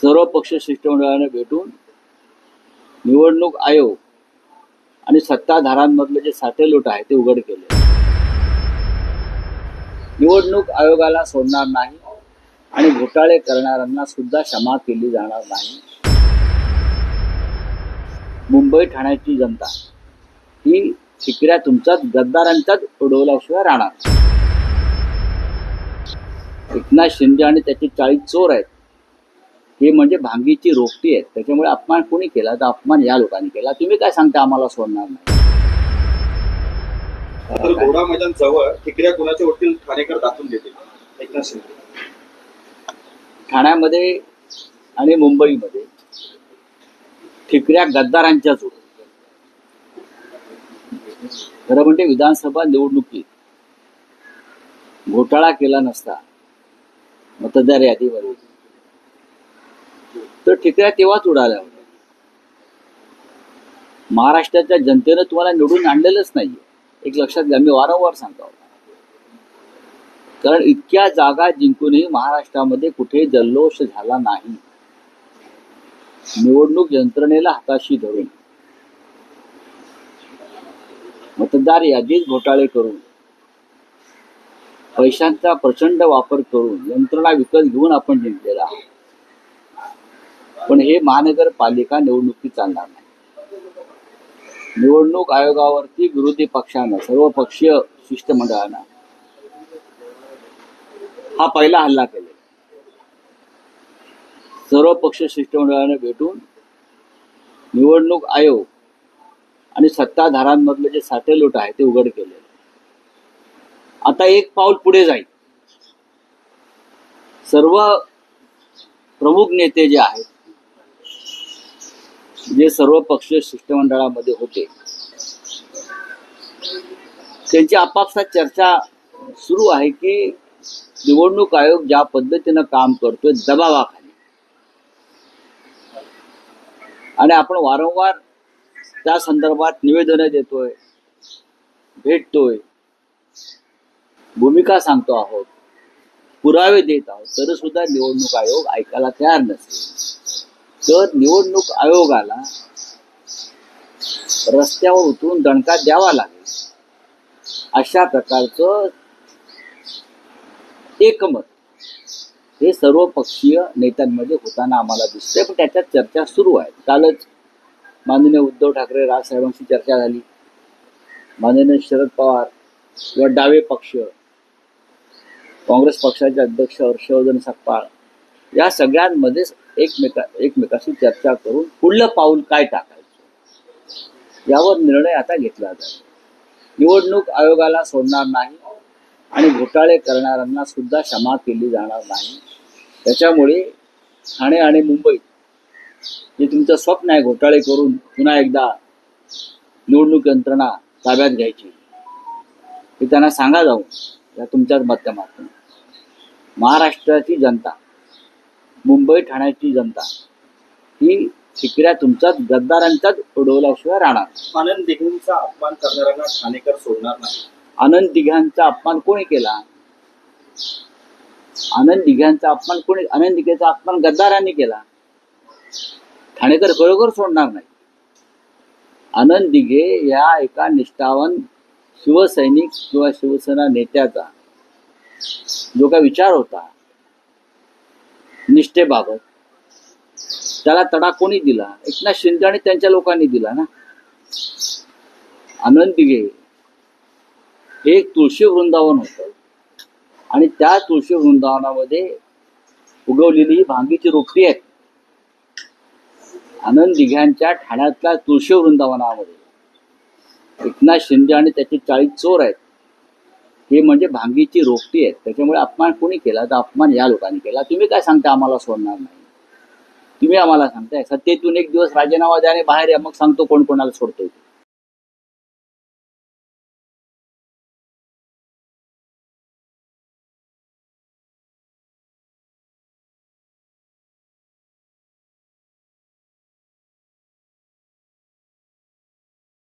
सर्व पक्ष शिष्टमंडळाने भेटून निवडणूक आयोग आणि सत्ताधाऱ्यांमधले जे साटेलोट आहे ते उघड केले. निवडणूक आयोगाला सोडणार नाही आणि घोटाळे करणाऱ्यांना सुद्धा क्षमा केली जाणार नाही. मुंबई ठाण्याची जनता ही ठिकऱ्या तुमचाच गद्दारांचाच उडवल्याशिवाय राहणार. एकनाथ शिंदे आणि त्याचे 40 चोर आहेत. हे म्हणजे भांगीची रोपटी आहेत. त्याच्यामुळे अपमान कोणी केला तर अपमान या लोकांनी केला. तुम्ही काय सांगता आम्हाला सोडणार नाही. घोडा मैदान जवळ ठिकऱ्या कुणाचे वकील ठाणेकर दाखवून देतील. एकनाथ शिंदे ठाण्यामध्ये आणि मुंबईमध्ये ठिकऱ्या गद्दारांच्याच होत्या. खरं म्हणजे विधानसभा निवडणुकीत घोटाळा केला नसता मतदार यादीवर तर ठिकऱ्या तेव्हाच उडाल्या होत्या. महाराष्ट्राच्या जनतेनं तुम्हाला निवडून आणलेलंच नाहीये. एक लक्षात घ्या, मी वारंवार सांगतो. कारण इतक्या जागा जिंकूनही महाराष्ट्रामध्ये कुठे जल्लोष झाला नाही. निवडणूक यंत्रणेला हाताशी धरून मतदार यादीत घोटाळे करून पैशांचा प्रचंड वापर करून यंत्रणा विकत घेऊन आपण जिंकलेला आहोत. पण हे महानगरपालिका निवडणुकीत चालणार नाही. निवडणूक आयोगावरती विरोधी पक्षानं सर्व पक्षीय शिष्टमंडळानं हा पहिला हल्ला केला. सर्व पक्ष शिष्टमंडळाने भेटून निवडणूक आयोग आणि सत्ताधाऱ्यांमधले जे साटेलोट आहे ते उघड केले. आता एक पाऊल पुढे जाईल. सर्व प्रमुख नेते जे आहेत, जे सर्व पक्षीय शिष्टमंडळामध्ये होते, त्यांची आपापसात चर्चा सुरू आहे की निवडणूक आयोग ज्या पद्धतीनं काम करतोय दबावाखाली, आणि आपण वारंवार त्या संदर्भात निवेदनं देतोय, भेटतोय, भूमिका सांगतो आहोत, पुरावे देत आहोत, तरी सुद्धा निवडणूक आयोग ऐकायला तयार नसेल तर निवडणूक आयोगाला रस्त्यावर उतरून दणका द्यावा लागेल. अशा प्रकारचं एकमत हे सर्व पक्षीय नेत्यांमध्ये होताना आम्हाला दिसतंय. पण त्याच्यात चर्चा सुरू आहे. कालच माननीय उद्धव ठाकरे राजसाहेबांशी चर्चा झाली. माननीय शरद पवार किंवा डावे पक्ष, काँग्रेस पक्षाचे अध्यक्ष हर्षवर्धन सपकाळ या सगळ्यांमध्येच एकमेकाशी चर्चा करून पुढलं पाऊल काय टाकायचं यावर निर्णय आता घेतला जाईल. निवडणूक आयोगाला सोडणार नाही आणि घोटाळे करणाऱ्यांना सुद्धा क्षमा केली जाणार नाही. त्याच्यामुळे ठाणे आणि मुंबईत जे तुमचं स्वप्न आहे घोटाळे करून पुन्हा एकदा निवडणूक यंत्रणा ताब्यात घ्यायची, ते त्यांना सांगा जाऊन या तुमच्याच माध्यमातून महाराष्ट्राची जनता, मुंबई ठाण्याची जनता ही ठिकऱ्या तुमचाच गद्दारांचाच उडवल्याशिवाय राहणार. आनंद दिघेंचा अपमान करणाऱ्यांना ठाणेकर सोडणार नाही. आनंद दिघ्यांचा अपमान कोणी केला? आनंद दिघ्यांचा अपमान कोणी? आनंद दिघेचा अपमान गद्दारांनी केला. ठाणेकर खरोखर सोडणार नाही. आनंद दिघे या एका निष्ठावान शिवसैनिक किंवा शिवसेना नेत्याचा जो काय विचार होता निष्ठेबाबत, त्याला तडा कोणी दिला? एकनाथ शिंदे आणि त्यांच्या लोकांनी दिला ना. आनंद दिघे हे एक तुळशी वृंदावन होतं आणि त्या तुळशी वृंदावनामध्ये उगवलेली ही भांगीची रोपटी आहे. आनंद दिघ्यांच्या ठाण्यातल्या तुळशी वृंदावनामध्ये एकनाथ शिंदे आणि त्याचे 40 चोर आहेत. हे म्हणजे भांगीची रोपटी आहेत. त्याच्यामुळे अपमान कोणी केला तर अपमान या लोकांनी केला. तुम्ही काय सांगता आम्हाला सोडणार नाही. तुम्ही आम्हाला सांगताय सत्तेतून एक दिवस राजीनामा द्या आणि बाहेर या, मग सांगतो कोण कोणाला सोडतोय.